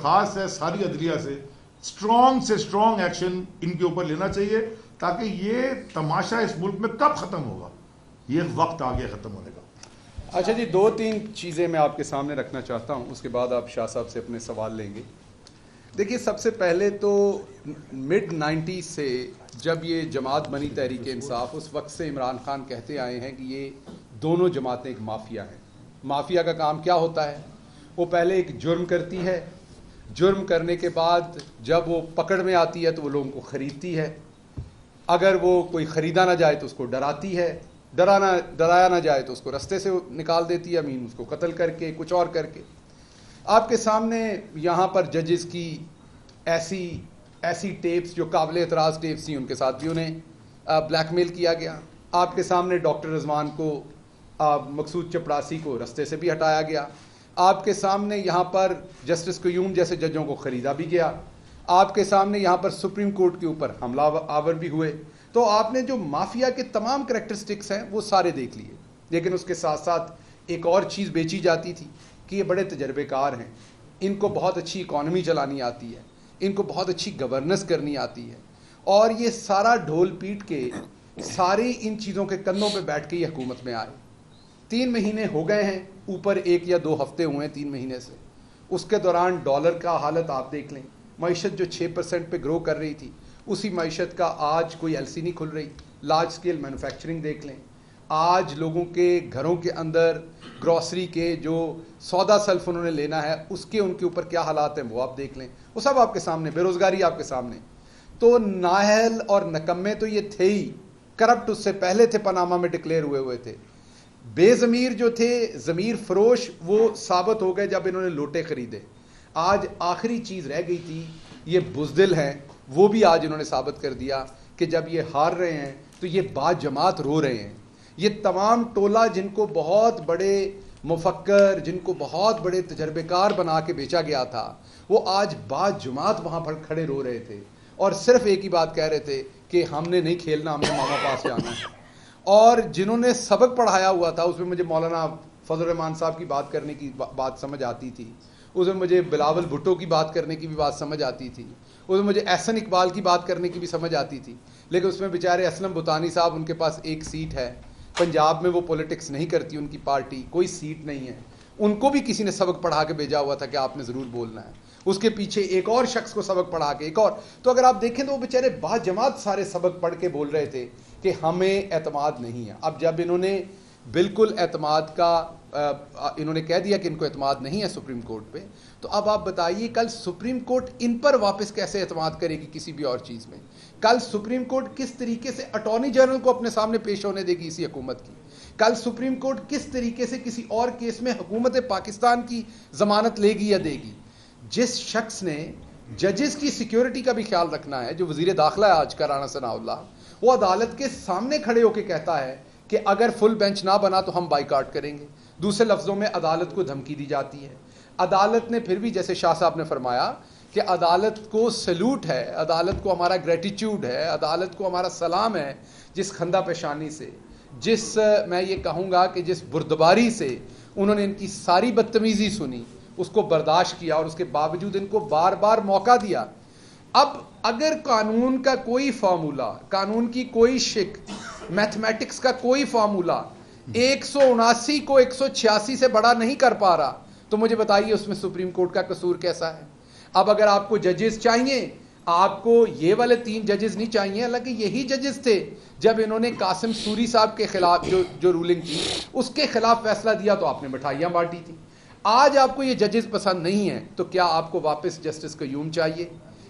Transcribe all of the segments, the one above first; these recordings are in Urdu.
درخواست ہے ساری عدلیہ سے اسٹرانگ ایکشن ان کے اوپر لینا چاہیے، تاکہ یہ تماشا اس ملک میں کب ختم ہوگا، یہ وقت آ گیا ختم ہونے کا۔ اچھا جی، 2-3 چیزیں میں آپ کے سامنے رکھنا چاہتا ہوں، اس کے بعد آپ شاہ صاحب سے اپنے سوال لیں گے۔ دیکھیے، سب سے پہلے تو مڈ 90 سے جب یہ جماعت بنی تحریک انصاف، اس وقت سے عمران خان کہتے آئے ہیں کہ یہ دونوں جماعتیں ایک مافیا ہیں۔ مافیا کا کام کیا ہوتا ہے؟ وہ پہلے ایک جرم کرتی ہے، جرم کرنے کے بعد جب وہ پکڑ میں آتی ہے تو وہ لوگوں کو خریدتی ہے، اگر وہ کوئی خریدا نہ جائے تو اس کو ڈراتی ہے، ڈرایا نہ جائے تو اس کو رستے سے نکال دیتی ہے، امین اس کو قتل کر کے کچھ اور کر کے۔ آپ کے سامنے یہاں پر ججز کی ایسی ٹیپس جو قابل اعتراض ٹیپس تھیں، ان کے ساتھ بھی انہیں بلیک میل کیا گیا۔ آپ کے سامنے ڈاکٹر رضوان کو، مقصود چپڑاسی کو رستے سے بھی ہٹایا گیا۔ آپ کے سامنے یہاں پر جسٹس قیوم جیسے ججوں کو خریدا بھی گیا۔ آپ کے سامنے یہاں پر سپریم کورٹ کے اوپر حملہ آور بھی ہوئے۔ تو آپ نے جو مافیا کے تمام کریکٹرسٹکس ہیں وہ سارے دیکھ لیے، لیکن اس کے ساتھ ساتھ ایک اور چیز بیچی جاتی تھی کہ یہ بڑے تجربے کار ہیں، ان کو بہت اچھی اکانومی چلانی آتی ہے، ان کو بہت اچھی گورننس کرنی آتی ہے، اور یہ سارا ڈھول پیٹ کے ساری ان چیزوں کے کندھوں پہ بیٹھ کے یہ حکومت میں آئے۔ 3 مہینے ہو گئے ہیں، اوپر 1 یا 2 ہفتے ہوئے ہیں 3 مہینے سے۔ اس کے دوران ڈالر کا حالت آپ دیکھ لیں، معیشت جو 6% پہ گرو کر رہی تھی، اسی معیشت کا آج کوئی ایل سی نہیں کھل رہی۔ لارج سکیل مینوفیکچرنگ دیکھ لیں، آج لوگوں کے گھروں کے اندر گروسری کے جو سودا سلف انہوں نے لینا ہے، اس کے ان کے اوپر کیا حالات ہیں وہ آپ دیکھ لیں، وہ سب آپ کے سامنے، بے روزگاری آپ کے سامنے۔ تو نااہل اور نکمے تو یہ تھے ہی، کرپٹ اس سے پہلے تھے، پاناما میں ڈکلیئر ہوئے تھے۔ بے ضمیر جو تھے، ضمیر فروش، وہ ثابت ہو گئے جب انہوں نے لوٹے خریدے۔ آج آخری چیز رہ گئی تھی، یہ بزدل ہیں، وہ بھی آج انہوں نے ثابت کر دیا کہ جب یہ ہار رہے ہیں تو یہ با جماعت رو رہے ہیں۔ یہ تمام ٹولہ جن کو بہت بڑے مفکر، جن کو بہت بڑے تجربے کار بنا کے بیچا گیا تھا، وہ آج با جماعت وہاں پر کھڑے رو رہے تھے، اور صرف ایک ہی بات کہہ رہے تھے کہ ہم نے نہیں کھیلنا، ہم نے ماما پاس جانا ہے۔ اور جنہوں نے سبق پڑھایا ہوا تھا، اس میں مجھے مولانا فضل الرحمان صاحب کی بات کرنے کی بات سمجھ آتی تھی، اس میں مجھے بلاول بھٹو کی بات کرنے کی بھی بات سمجھ آتی تھی، اس میں مجھے احسن اقبال کی بات کرنے کی بھی سمجھ آتی تھی، لیکن اس میں بیچارے اسلم بطانی صاحب، ان کے پاس 1 سیٹ ہے، پنجاب میں وہ پولیٹکس نہیں کرتی ان کی پارٹی، کوئی سیٹ نہیں ہے، ان کو بھی کسی نے سبق پڑھا کے بھیجا ہوا تھا کہ آپ نے ضرور بولنا ہے، اس کے پیچھے ایک اور شخص کو سبق پڑھا کے ایک اور۔ تو اگر آپ دیکھیں تو وہ بیچارے با جماعت سارے سبق پڑھ کے بول رہے تھے کہ ہمیں اعتماد نہیں ہے۔ اب جب انہوں نے بالکل اعتماد کا انہوں نے کہہ دیا کہ ان کو اعتماد نہیں ہے سپریم کورٹ پہ، تو اب آپ بتائیے کل سپریم کورٹ ان پر واپس کیسے اعتماد کرے گی کسی بھی اور چیز میں؟ کل سپریم کورٹ کس طریقے سے اٹارنی جنرل کو اپنے سامنے پیش ہونے دے گی اسی حکومت کی؟ کل سپریم کورٹ کس طریقے سے کسی اور کیس میں حکومت پاکستان کی ضمانت لے گی یا دے گی؟ جس شخص نے ججز کی سیکیورٹی کا بھی خیال رکھنا ہے، جو وزیر داخلہ ہے آج کا، رانا ثناء اللہ، وہ عدالت کے سامنے کھڑے ہو کے کہتا ہے کہ اگر فل بینچ نہ بنا تو ہم بائیکاٹ کریں گے۔ دوسرے لفظوں میں عدالت کو دھمکی دی جاتی ہے۔ عدالت نے پھر بھی، جیسے شاہ صاحب نے فرمایا کہ عدالت کو سلوٹ ہے، عدالت کو ہمارا گریٹیٹیوڈ ہے، عدالت کو ہمارا سلام ہے، جس خندہ پیشانی سے، جس میں یہ کہوں گا کہ جس بردباری سے انہوں نے ان کی ساری بدتمیزی سنی، اس کو برداشت کیا، اور اس کے باوجود ان کو بار بار موقع دیا۔ اب اگر قانون کا کوئی فارمولہ، قانون کی کوئی شک، میتھمیٹکس کا کوئی فارمولہ 179 کو 186 سے بڑا نہیں کر پا رہا، تو مجھے بتائیے اس میں سپریم کورٹ کا قصور کیسا ہے؟ اب اگر آپ کو ججز چاہیے، آپ کو یہ والے 3 ججز نہیں چاہیے، حالانکہ یہی ججز تھے جب انہوں نے قاسم سوری صاحب کے خلاف جو رولنگ تھی اس کے خلاف فیصلہ دیا تو آپ نے مٹھائیاں بانٹی تھی۔ آج آپ کو یہ ججز پسند نہیں ہیں تو کیا آپ کو واپس جسٹس قیوم چاہیے؟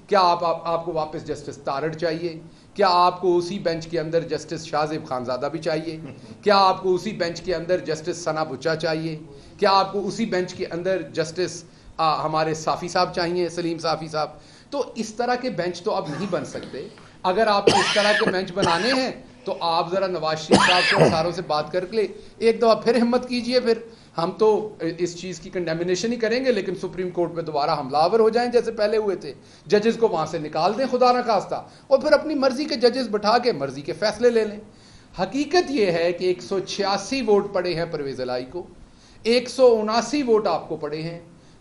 کیا آپ کو واپس جسٹس تارڑ چاہیے؟ کیا آپ کو اسی بینچ کے اندر جسٹس شاہ زیب خانزادہ بھی چاہیے؟ کیا آپ کو اسی بینچ کے اندر جسٹس ثنا بچا چاہیے؟ کیا آپ کو اسی بینچ کے اندر جسٹس ہمارے صافی صاحب چاہیے، سلیم صافی صاحب؟ تو اس طرح کے بینچ تو اب نہیں بن سکتے۔ اگر آپ کو اس طرح کے بینچ بنانے ہیں تو آپ ذرا نواز شریف صاحب سے ساروں سے بات کر کے ایک دفعہ پھر ہمت کیجئے، پھر ہم تو اس چیز کی کنڈیمنیشن ہی کریں گے، لیکن سپریم کورٹ پہ دوبارہ حملہ آور ہو جائیں جیسے پہلے ہوئے تھے، ججز کو وہاں سے نکال دیں خدا نہ خواستہ، اور پھر اپنی مرضی کے ججز بٹھا کے مرضی کے فیصلے لے لیں۔ حقیقت یہ ہے کہ 186 ووٹ پڑے ہیں پرویز الہی کو، 179 ووٹ آپ کو پڑے ہیں۔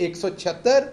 176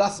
10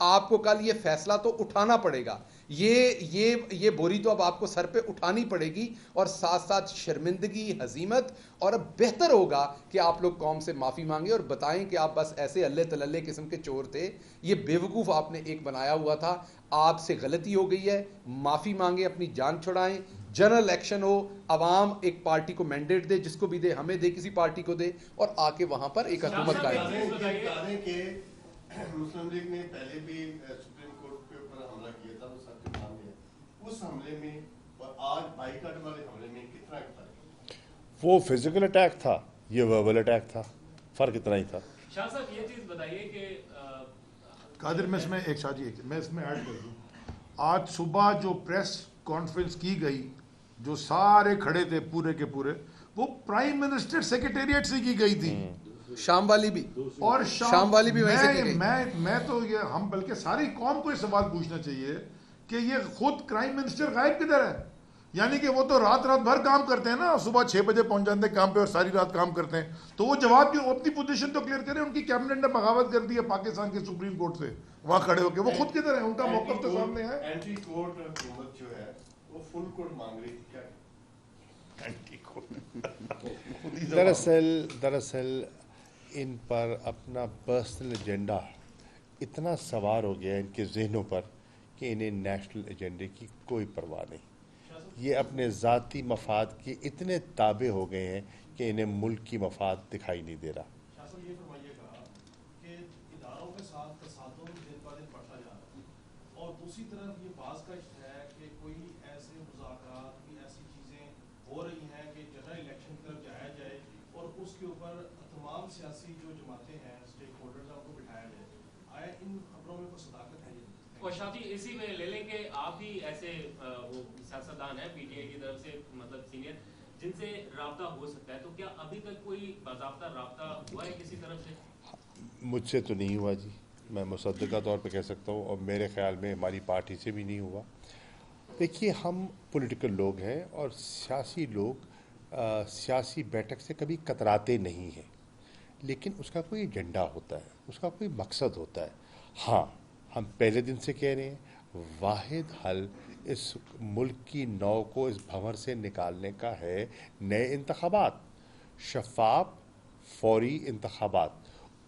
آپ کو کل یہ فیصلہ تو اٹھانا پڑے گا, یہ بوری تو اب آپ کو سر پہ اٹھانی پڑے گی, اور ساتھ ساتھ شرمندگی, ہزیمت, اور اب بہتر ہوگا کہ آپ لوگ قوم سے معافی مانگیں اور بتائیں کہ آپ بس ایسے اللہ تللے قسم کے چور تھے, یہ بے وقوف آپ نے ایک بنایا ہوا تھا, آپ سے غلطی ہو گئی ہے, معافی مانگیں, اپنی جان چھڑائیں, جنرل الیکشن ہو, عوام ایک پارٹی کو مینڈیٹ دے, جس کو بھی دے, ہمیں دے, کسی پارٹی کو دے, اور آ کے وہاں پر ایک حکومت قائم کہ مسلم لیگ نے پہلے بھی سپریم کورٹ کے اوپر حملہ کیا تھا, وہ سب کے سامنے ہے, اس حملے میں اور آج بائیکاٹ والے حملے میں کتنا فرق ہے؟ وہ فزیکل اٹیک تھا, یہ وربل اٹیک تھا, فرق اتنا ہی تھا. شاہ صاحب یہ چیز بتائیے کہ قادر میں اس میں ایک شاہ جی میں اس میں ایڈ کر دوں, آج صبح جو پریس کانفرنس کی گئی, جو سارے کھڑے تھے پورے کے پورے, وہ پرائم منسٹر سیکریٹریٹ سے کی گئی تھی, شام والی بھی, اور شام والی بھی وہیں سے کی گئی. میں تو یہ ہم بلکہ ساری قوم کو یہ سوال پوچھنا چاہیے کہ یہ خود پرائم منسٹر غائب کدھر ہے؟ یعنی کہ وہ تو رات بھر کام کرتے ہیں نا, صبح 6 بجے پہنچ جاتے ہیں کام پہ اور ساری رات کام کرتے ہیں, تو وہ جواب کیوں, اپنی پوزیشن تو کلیئر کریں. ان کی کیبنٹ نے بغاوت کر دی ہے پاکستان کے سپریم کورٹ سے, وہاں کھڑے ہو کے, وہ خود کدھر ہیں؟ ان کا موقف تو سامنے ہے. اینٹی کورٹ حکومت جو ہے وہ فل کورٹ مانگ رہی تھی, کیا دراصل ان پر اپنا پرسنل ایجنڈا اتنا سوار ہو گیا ان کے ذہنوں پر کہ انہیں نیشنل ایجنڈے کی کوئی پرواہ نہیں. یہ اپنے ذاتی مفاد کے اتنے تابع ہو گئے ہیں کہ انہیں ملک کی مفاد دکھائی نہیں دے رہا. شاہ صاحب یہ فرمائیے گا کہ اداروں کے ساتھ تصادم دن بہ دن بڑھتا جا رہا ہے, اور دوسری طرف یہ باز گشت ہے کہ کوئی ایسے مذاکرات, کوئی ایسی چیزیں ہو رہی ہیں کہ جنرل الیکشن کی طرف جایا جائے اور اس کے اوپر تمام سیاسی جو جماعتیں ہیں, اسٹیک ہولڈرز ہیں, ان کو بٹھایا جائے. آیا ان خبروں میں کوئی صداقت ہے؟ اور شاہ جی اسی میں لے لیں کہ آپ بھی ایسے وہ سیاستدان ہیں پی ٹی آئی کی طرف سے, مطلب سینئر, جن سے رابطہ ہو سکتا ہے, تو کیا ابھی تک کوئی باضابطہ رابطہ ہوا ہے کسی طرف سے؟ مجھ سے تو نہیں ہوا جی, میں مصدقہ طور پہ کہہ سکتا ہوں, اور میرے خیال میں ہماری پارٹی سے بھی نہیں ہوا. دیکھیے, ہم پولیٹیکل لوگ ہیں اور سیاسی لوگ سیاسی بیٹھک سے کبھی کتراتے نہیں ہیں, لیکن اس کا کوئی ایجنڈا ہوتا ہے, اس کا کوئی مقصد ہوتا ہے. ہاں, ہم پہلے دن سے کہہ رہے ہیں واحد حل اس ملک کی نو کو اس بھنور سے نکالنے کا ہے نئے انتخابات, شفاف فوری انتخابات.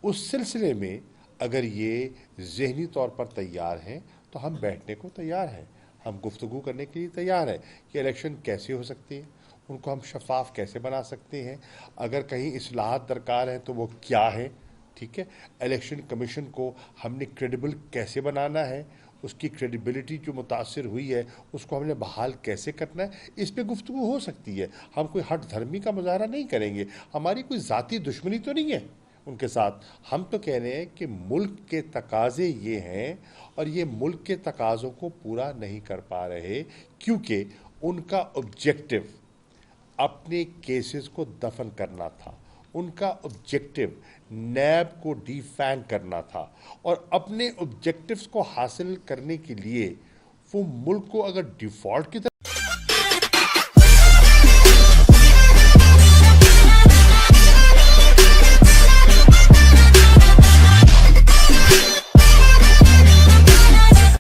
اس سلسلے میں اگر یہ ذہنی طور پر تیار ہیں تو ہم بیٹھنے کو تیار ہیں, ہم گفتگو کرنے کے لیے تیار ہیں کہ الیکشن کیسے ہو سکتے ہیں, ان کو ہم شفاف کیسے بنا سکتے ہیں, اگر کہیں اصلاحات درکار ہیں تو وہ کیا ہیں, ٹھیک ہے. الیکشن کمیشن کو ہم نے کریڈیبل کیسے بنانا ہے, اس کی کریڈیبلٹی جو متاثر ہوئی ہے اس کو ہم نے بحال کیسے کرنا ہے, اس پہ گفتگو ہو سکتی ہے. ہم کوئی ہٹ دھرمی کا مظاہرہ نہیں کریں گے, ہماری کوئی ذاتی دشمنی تو نہیں ہے ان کے ساتھ. ہم تو کہہ رہے ہیں کہ ملک کے تقاضے یہ ہیں اور یہ ملک کے تقاضوں کو پورا نہیں کر پا رہے, کیونکہ ان کا آبجیکٹو اپنے کیسز کو دفن کرنا تھا, ان کا آبجیکٹو نیب کو ڈی فینگ کرنا تھا, اور اپنے آبجیکٹوز کو حاصل کرنے کے لیے وہ ملک کو اگر ڈیفالٹ کی طرف